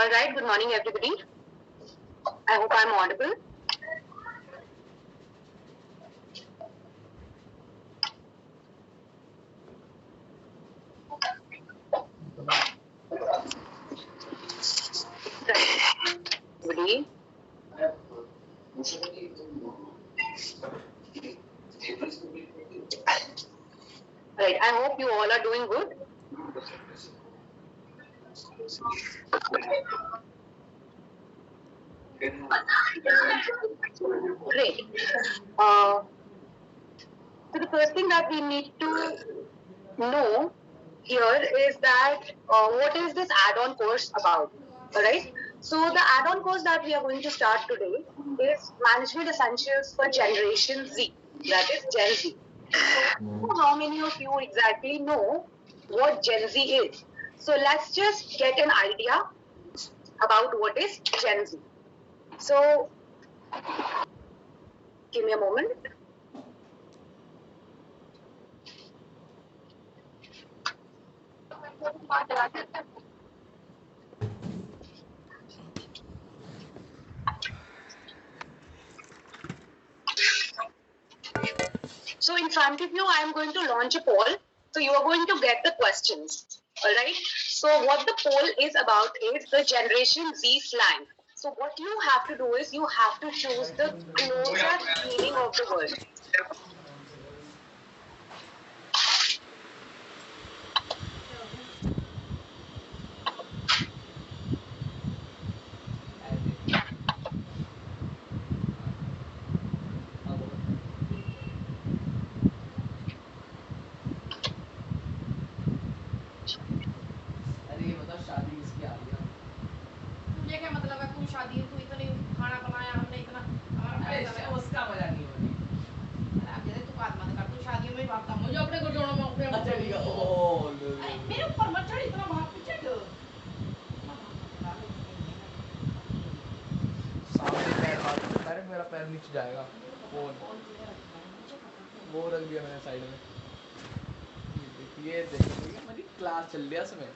All right, good morning, everybody. I hope I'm audible. Everybody. Right, I hope you all are doing good. Great. So the first thing that we need to know here is that what is this add-on course about? All right. So the add-on course that we are going to start today is Management Essentials for Generation Z. That is Gen Z. So how many of you exactly know what Gen Z is? So let's just get an idea about what is Gen Z. So give me a moment. So in front of you, I am going to launch a poll. So you are going to get the questions. All right. So what the poll is about is the Generation Z slang. So what you have to do is you have to choose the closest meaning of the word. अरे ये बता शादी किसकी आ रही है? तुझे क्या मतलब है? तू शादी तू इतने खाना बनाया हमने इतना हमारा उसका मजा नहीं होगी। अरे आप जैसे तू बात मत कर तू शादियों में भागता मुझे अपने को जोड़ो मैं अपने अच्छा ठीक है ओह अरे मेरे ऊपर मत चढ़ इतना भाग पीछे क्यों? सामने पैर मार अरे मेरा पैर नीचे जाएगा फोन वो रख दिया मैंने साइड में ये देखिए मेरी क्लास चल रही है इसमें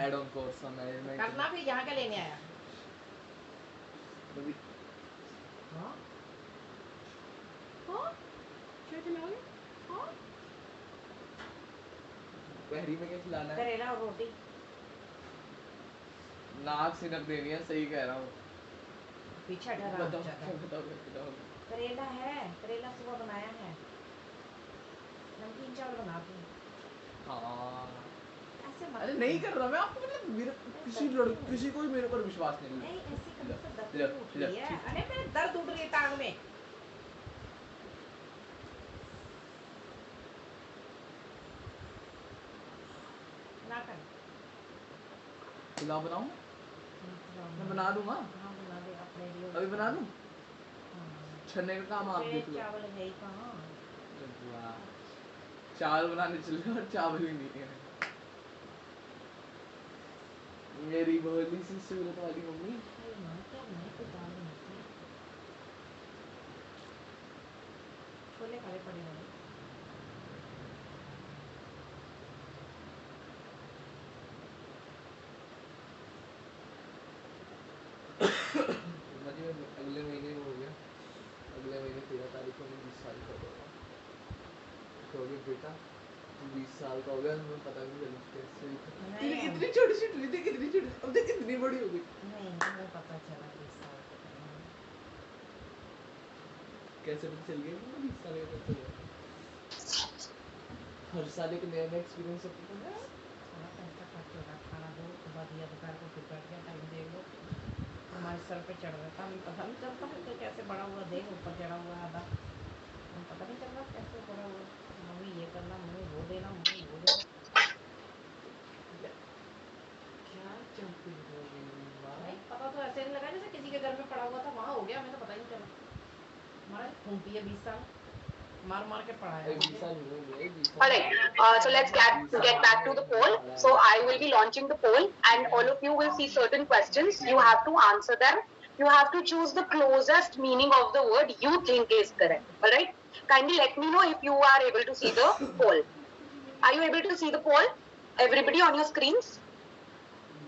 ऐड ऑन कोर्स मैनेजमेंट करना फिर यहाँ का लेने आया अभी हाँ हाँ क्या खिलाओगे हाँ पहरी में क्या खिलाना है करेला और रोटी नाक सिनक देनी है सही कह रहा हूँ पीछे डरा बताओ करेला है करेला सुबह बनाया है नमकीन चावल बना दूँ हाँ अरे नहीं कर रहा मैं आपको मतलब मेरे किसी को भी मेरे ऊपर विश्वास नहीं है ऐसे करने से दर्द उठ रही है अरे मेरे दर्द उठ रही है टांग में ना कर पुलाव बनाऊं मैं बना दूंगा हाँ बना दे अपने लिए अभी बना दूं छन्ने का काम आप देख लो चावल है ही कहाँ चावल बनाने चले और चावल ही नहीं है मेरी भोली सी सूरत वाली मम्मी छोले काले पड़े हैं अगले महीने हो गया अगले महीने 13 तारीख को 20 साल का होगा तो अभी बेटा 20 साल का हो गया मुझे पता नहीं चला कैसे इतनी छोटी सी ट्री थी कितनी छोटी अब देख कितनी बड़ी हो गई नहीं मुझे पता चला 20 साल कैसे पता चल गया 20 साल का पता चला हर साल एक नया एक्सपीरियंस होता है थोड़ा पैसा खर्च होगा खाना दो सुबह दिया दोपहर को फिर बैठ गया टाइम देख लो हमारे सर पे चढ़ रहा था हमें पता नहीं चलता है तो कैसे बड़ा हुआ देख ऊपर चढ़ा हुआ आधा हमें पता नहीं चल रहा कैसे बड़ा हुआ मम्मी ये करना मम्मी वो देना मम्मी वो देना क्या चलती हो नहीं पता तो ऐसे नहीं लगा जैसे किसी के घर में पड़ा हुआ था वहाँ हो गया हमें तो पता ही नहीं चला हमारा घूमती है 20 साल मार मार के पढ़ाया 20 साल हो गए Alright, so let's get back to the poll. So I will be launching the poll and all of you will see certain questions. You have to answer them. You have to choose the closest meaning of the word you think is correct. Alright, kindly let me know if you are able to see the poll. Are you able to see the poll? Everybody on your screens?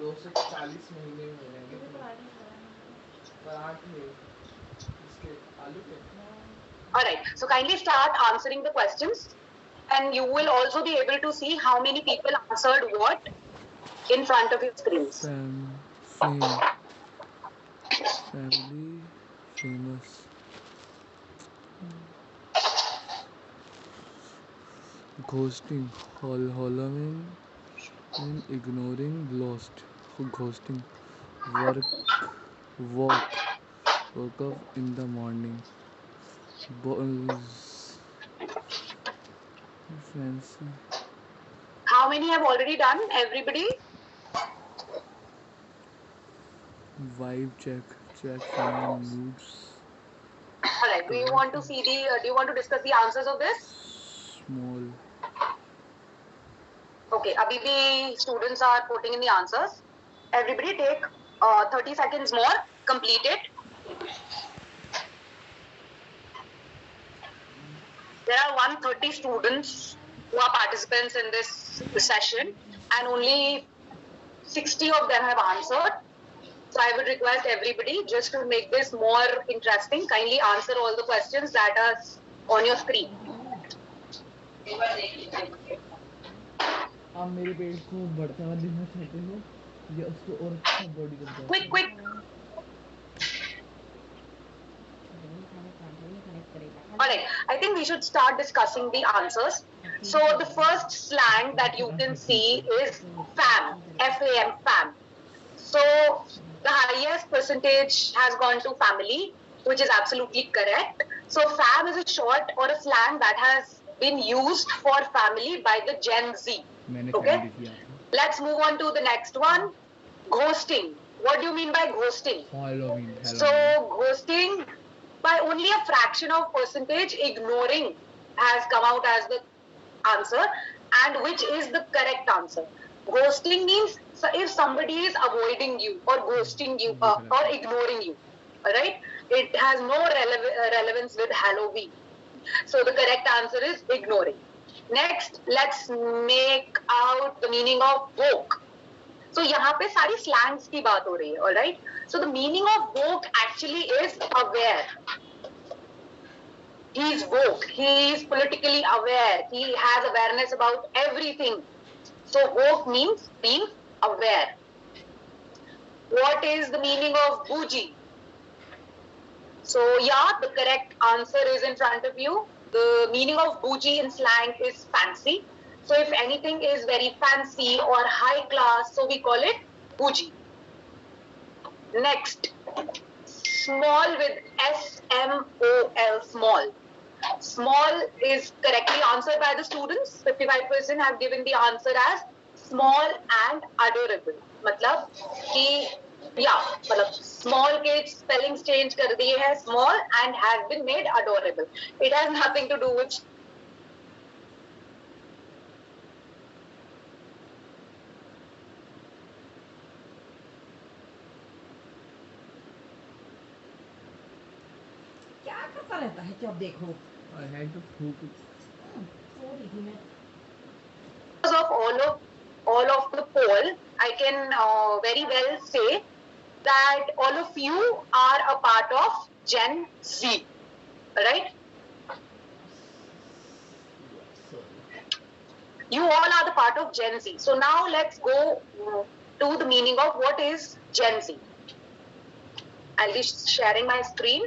240 महीने में मिलेंगे पराठे इसके आलू के Alright, so kindly start answering the questions and you will also be able to see how many people answered what in front of your screens. fame family famous ghosting hollowing in ignoring lost ghosting work walk woke up in the morning balls fancy How many have already done? Everybody? vibe check fan moods Alright, do you want to see the, do you want to discuss the answers of this? small Okay, abhi bhi students are putting in the answers. Everybody take 30 seconds more, complete it. There are 130 students who are participants in this session and only 60 of them have answered. So I would request everybody, just to make this more interesting, kindly answer all the questions that are on your screen. आप मेरे पेट को बढ़ता हुआ देखना चाहते हो या उसको और अच्छा बॉडी करना चाहते Quick, quick. Alright, I think we should start discussing the answers. So the first slang that you can see is fam, F-A-M, fam. So the highest percentage has gone to family, which is absolutely correct. So fam is a short or a slang that has been used for family by the Gen Z. Okay? Let's move on to the next one. Ghosting. What do you mean by ghosting? Halloween. So ghosting, by only a fraction of percentage, ignoring has come out as the answer, and which is the correct answer. Ghosting means if somebody is avoiding you or ghosting you or ignoring you, alright? It has no relevance with Halloween. So the correct answer is ignoring. Next, let's make out the meaning of woke. So यहाँ पे सारी slangs की बात हो रही है, alright? So the meaning of woke actually is aware. He is woke. He is politically aware. He has awareness about everything. So woke means being aware. What is the meaning of bougie? So yeah, the correct answer is in front of you. The meaning of bougie in slang is fancy. So if anything is very fancy or high class, so we call it bougie. Next, small with S-M-O-L, small. Small is correctly answered by the students. 55% have given the answer as small and adorable. मतलब कि मतलब small के spellings change कर दिए हैं small and has been made adorable. It has nothing to do with क्या करता रहता है कि आप देखो I had to poop because of all of the poll, I can very well say that all of you are a part of Gen Z, right? You all are the part of Gen Z. So now let's go to the meaning of what is Gen Z. I'll be sharing my screen.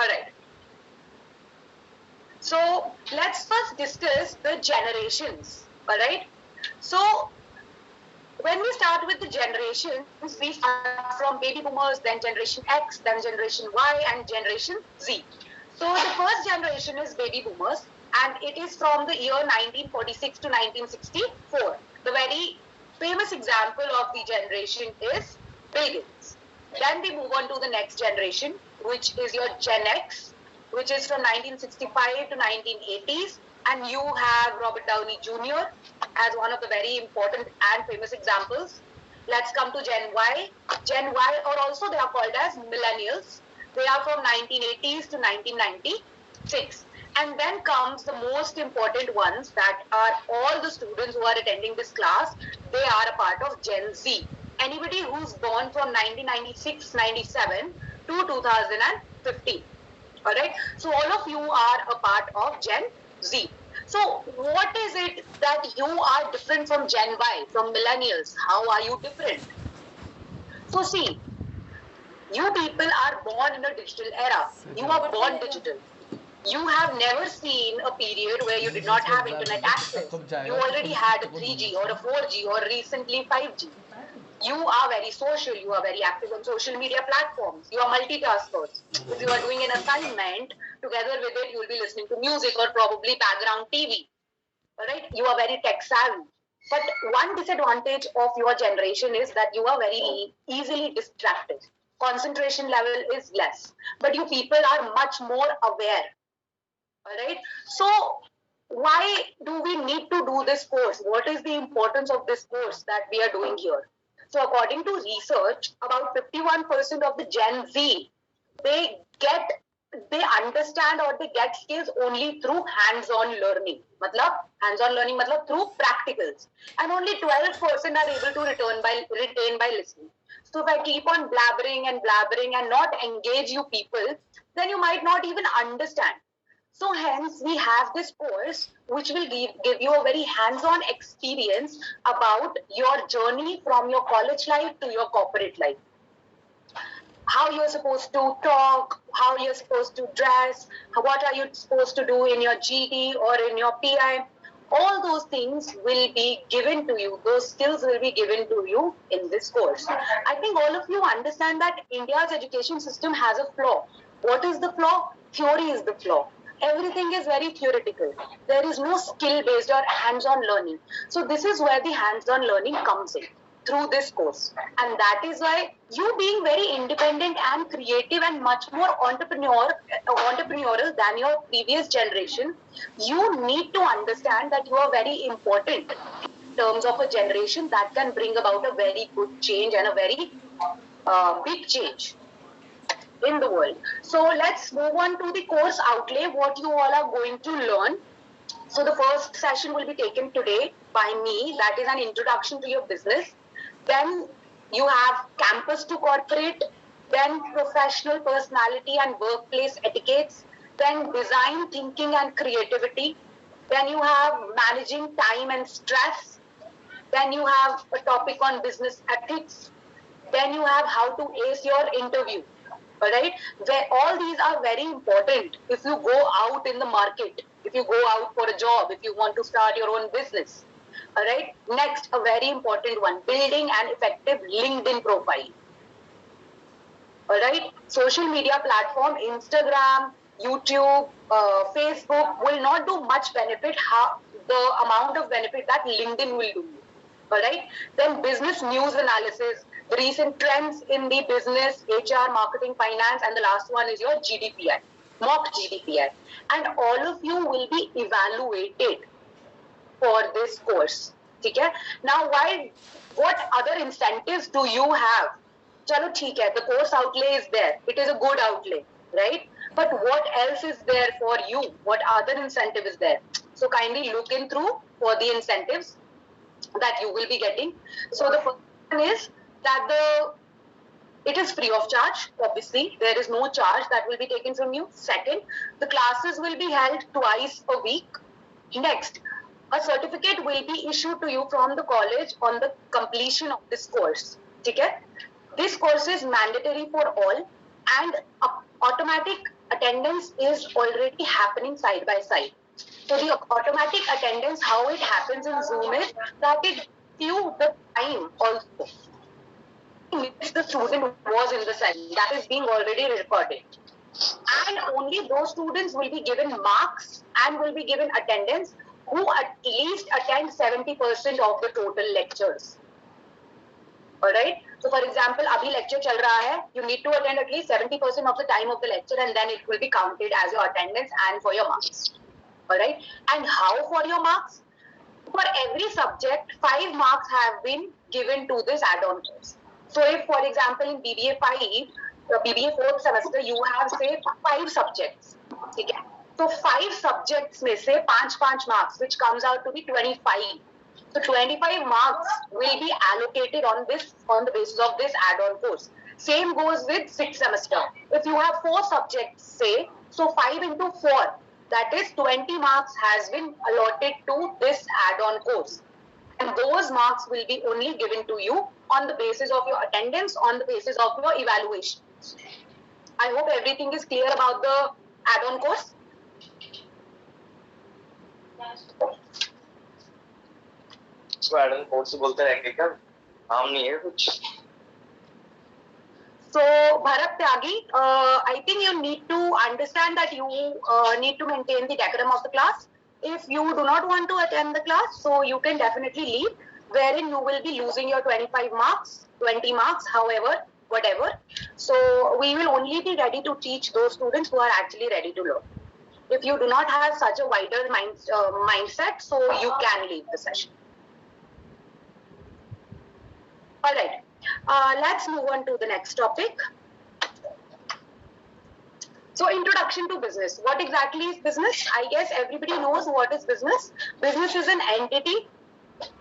Alright. So let's first discuss the generations. Alright. So when we start with the generations, we start from baby boomers, then generation X, then generation Y, and generation Z. So the first generation is baby boomers, and it is from the year 1946 to 1964. The very famous example of the generation is Bill Gates. Then we move on to the next generation, which is your Gen X, which is from 1965 to 1980s, and you have Robert Downey Jr. as one of the very important and famous examples. Let's come to Gen Y. Gen Y, or also they are called as millennials. They are from 1980s to 1990. 6. And then comes the most important ones, that are all the students who are attending this class. They are a part of Gen Z. Anybody who's born from 1996, 97 to 2015. All right. So all of you are a part of Gen Z. So what is it that you are different from Gen Y, from millennials? How are you different? So see, you people are born in a digital era. You are born digital. You have never seen a period where you did not have internet access. You already had a 3G or a 4G or recently 5G. You are very social. You are very active on social media platforms. You are multitaskers. If you are doing an assignment, together with it, you will be listening to music or probably background TV. Alright? You are very tech savvy. But one disadvantage of your generation is that you are very easily distracted. Concentration level is less. But you people are much more aware. Alright? So why do we need to do this course? What is the importance of this course that we are doing here? So according to research, about 51% of the Gen Z, they get, they understand or they get skills only through hands-on learning. Matlab, hands-on learning matlab through practicals. And only 12% are able to retain by listening. So if I keep on blabbering and not engage you people, then you might not even understand. So hence we have this course which will give you a very hands-on experience about your journey from your college life to your corporate life. How you're supposed to talk, how you're supposed to dress, what are you supposed to do in your GD or in your PI. All those things will be given to you. Those skills will be given to you in this course. I think all of you understand that India's education system has a flaw. What is the flaw? Theory is the flaw. Everything is very theoretical. There is no skill-based or hands-on learning. So this is where the hands-on learning comes in through this course. And that is why you being very independent and creative and much more entrepreneurial than your previous generation, you need to understand that you are very important in terms of a generation that can bring about a very good change and a very big change in the world. So let's move on to the course outlay, what you all are going to learn. So the first session will be taken today by me. That is an introduction to your business. Then you have campus to corporate, then professional personality and workplace etiquettes, then design thinking and creativity. Then you have managing time and stress. Then you have a topic on business ethics. Then you have how to ace your interview. All right, where all these are very important if you go out in the market, if you go out for a job, if you want to start your own business. All right, next, a very important one, building an effective LinkedIn profile. All right, social media platform, Instagram, YouTube, Facebook will not do much benefit, the amount of benefit that LinkedIn will do. All right, then business news analysis, the recent trends in the business, HR, marketing, finance, and the last one is your GDPI, mock GDPI. And all of you will be evaluated for this course. Okay? Now, what other incentives do you have? Chalo, theek hai, the course outlay is there. It is a good outlay, right? But what else is there for you? What other incentive is there? So kindly look in through for the incentives that you will be getting. So the first one is that it is free of charge. Obviously, there is no charge that will be taken from you. Second, the classes will be held twice a week. Next, a certificate will be issued to you from the college on the completion of this course. Okay? This course is mandatory for all, and automatic attendance is already happening side by side. So the automatic attendance, how it happens in Zoom is that it gives you the time also. Minutes the student was in the session, that is being already recorded. And only those students will be given marks and will be given attendance who at least attend 70% of the total lectures. Alright? So for example, abhi lecture chal raha hai, you need to attend at least 70% of the time of the lecture, and then it will be counted as your attendance and for your marks. Alright? And how for your marks? For every subject, 5 marks have been given to this add-on course. So if, for example, in BBA 5, BBA 4th semester, you have, say, 5 subjects. Okay? So 5 subjects में से 5 marks, which comes out to be 25. So 25 marks will be allocated on the basis of this add-on course. Same goes with 6th semester. If you have 4 subjects, say, so 5 into 4, that is 20 marks has been allotted to this add-on course. And those marks will be only given to you on the basis of your attendance, on the basis of your evaluations. I hope everything is clear about the add-on course. इसको add on course बोलते हैं क्या? नाम नहीं है कुछ. So, Bharat Tyagi, I think you need to understand that you need to maintain the decorum of the class. If you do not want to attend the class, so you can definitely leave, wherein you will be losing your 25 marks, 20 marks, however, whatever. So, we will only be ready to teach those students who are actually ready to learn. If you do not have such a wider mindset, so you can leave the session. All right. Let's move on to the next topic. So, introduction to business. What exactly is business? I guess everybody knows what is business. Business is an entity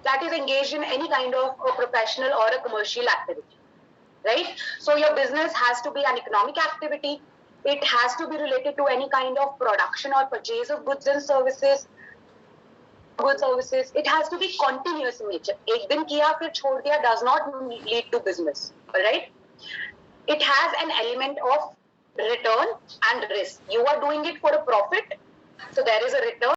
that is engaged in any kind of a professional or a commercial activity, right? So, your business has to be an economic activity. It has to be related to any kind of production or purchase of goods and services. It has to be continuous in nature. एक दिन किया फिर छोड़ दिया does not lead to business, right? It has an element of return and risk. You are doing it for a profit, so there is a return.